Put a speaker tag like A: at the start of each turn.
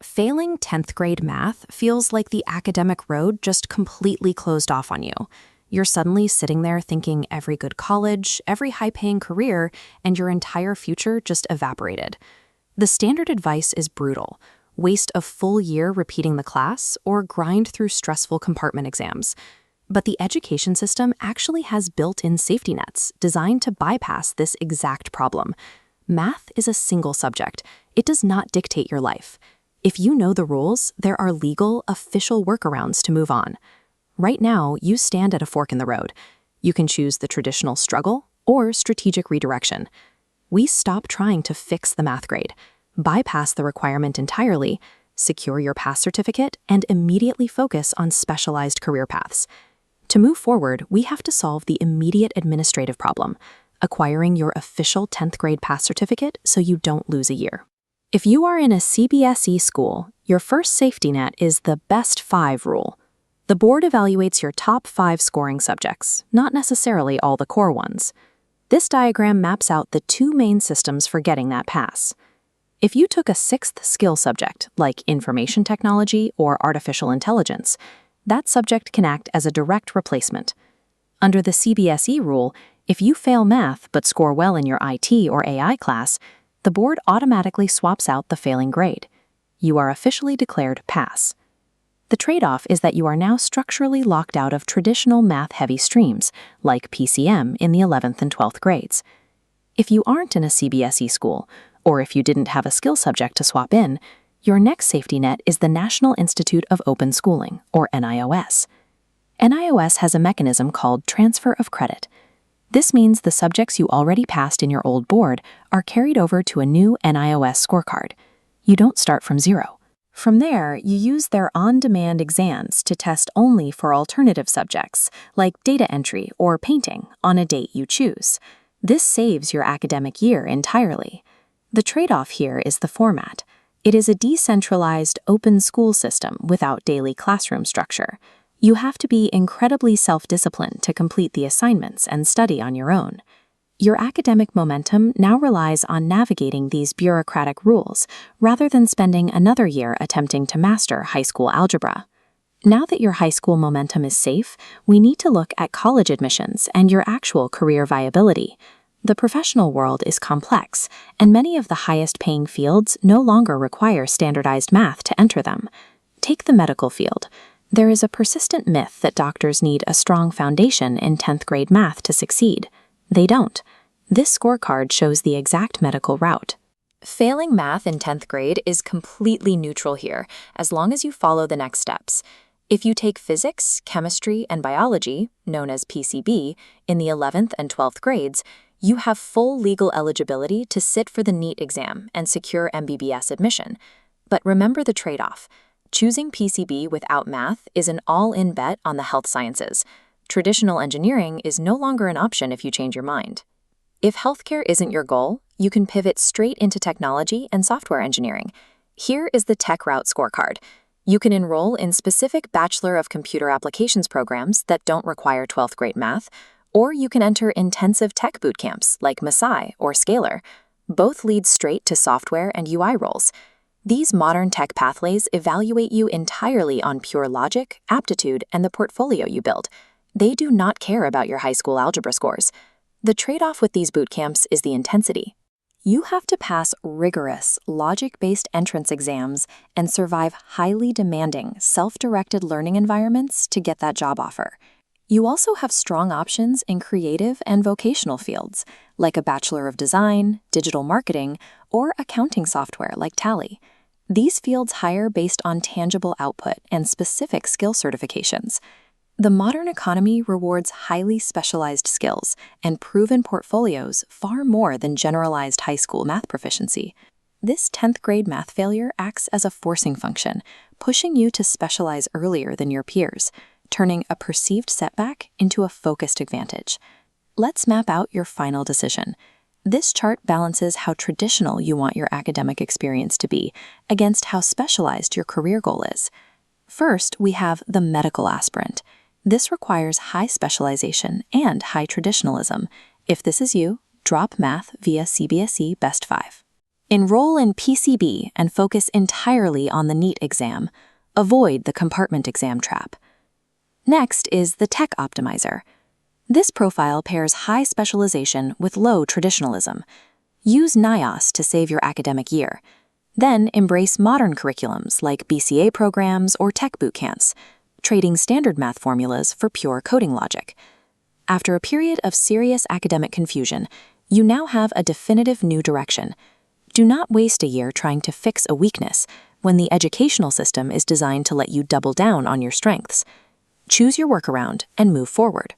A: Failing 10th grade math feels like the academic road just completely closed off on you. You're suddenly sitting there thinking every good college, every high-paying career, and your entire future just evaporated. The standard advice is brutal. Waste a full year repeating the class or grind through stressful compartment exams. But the education system actually has built-in safety nets designed to bypass this exact problem. Math is a single subject. It does not dictate your life. If you know the rules, there are legal, official workarounds to move on. Right now, you stand at a fork in the road. You can choose the traditional struggle or strategic redirection. We stop trying to fix the math grade, bypass the requirement entirely, secure your pass certificate, and immediately focus on specialized career paths. To move forward, we have to solve the immediate administrative problem, acquiring your official 10th grade pass certificate so you don't lose a year. If you are in a CBSE school, your first safety net is the best 5 rule. The board evaluates your top 5 scoring subjects, not necessarily all the core ones. This diagram maps out the 2 main systems for getting that pass. If you took a 6th skill subject, like information technology or artificial intelligence, that subject can act as a direct replacement. Under the CBSE rule, if you fail math but score well in your IT or AI class, the board automatically swaps out the failing grade. You are officially declared pass. The trade-off is that you are now structurally locked out of traditional math-heavy streams, like PCM in the 11th and 12th grades. If you aren't in a CBSE school, or if you didn't have a skill subject to swap in, your next safety net is the National Institute of Open Schooling, or NIOS. NIOS has a mechanism called transfer of credit. This means the subjects you already passed in your old board are carried over to a new NIOS scorecard. You don't start from zero. From there, you use their on-demand exams to test only for alternative subjects, like data entry or painting, on a date you choose. This saves your academic year entirely. The trade-off here is the format. It is a decentralized, open school system without daily classroom structure. You have to be incredibly self-disciplined to complete the assignments and study on your own. Your academic momentum now relies on navigating these bureaucratic rules, rather than spending another year attempting to master high school algebra. Now that your high school momentum is safe, we need to look at college admissions and your actual career viability. The professional world is complex, and many of the highest-paying fields no longer require standardized math to enter them. Take the medical field. There is a persistent myth that doctors need a strong foundation in 10th grade math to succeed. They don't. This scorecard shows the exact medical route. Failing math in 10th grade is completely neutral here, as long as you follow the next steps. If you take physics, chemistry, and biology, known as PCB, in the 11th and 12th grades, you have full legal eligibility to sit for the NEET exam and secure MBBS admission. But remember the trade-off. Choosing PCB without math is an all-in bet on the health sciences. Traditional engineering is no longer an option if you change your mind. If healthcare isn't your goal, you can pivot straight into technology and software engineering. Here is the Tech Route scorecard. You can enroll in specific Bachelor of Computer Applications programs that don't require 12th grade math, or you can enter intensive tech boot camps like Masai or Scalar. Both lead straight to software and UI roles. These modern tech pathways evaluate you entirely on pure logic, aptitude, and the portfolio you build. They do not care about your high school algebra scores. The trade-off with these boot camps is the intensity. You have to pass rigorous, logic-based entrance exams and survive highly demanding, self-directed learning environments to get that job offer. You also have strong options in creative and vocational fields, like a Bachelor of Design, digital marketing, or accounting software like Tally. These fields hire based on tangible output and specific skill certifications. The modern economy rewards highly specialized skills and proven portfolios far more than generalized high school math proficiency. This 10th grade math failure acts as a forcing function, pushing you to specialize earlier than your peers, turning a perceived setback into a focused advantage. Let's map out your final decision. This chart balances how traditional you want your academic experience to be against how specialized your career goal is. First, we have the medical aspirant. This requires high specialization and high traditionalism. If this is you, drop math via CBSE Best 5. Enroll in PCB and focus entirely on the NEET exam. Avoid the compartment exam trap. Next is the Tech Optimizer. This profile pairs high specialization with low traditionalism. Use NIOS to save your academic year. Then embrace modern curriculums like BCA programs or tech boot camps, trading standard math formulas for pure coding logic. After a period of serious academic confusion, you now have a definitive new direction. Do not waste a year trying to fix a weakness when the educational system is designed to let you double down on your strengths. Choose your workaround and move forward.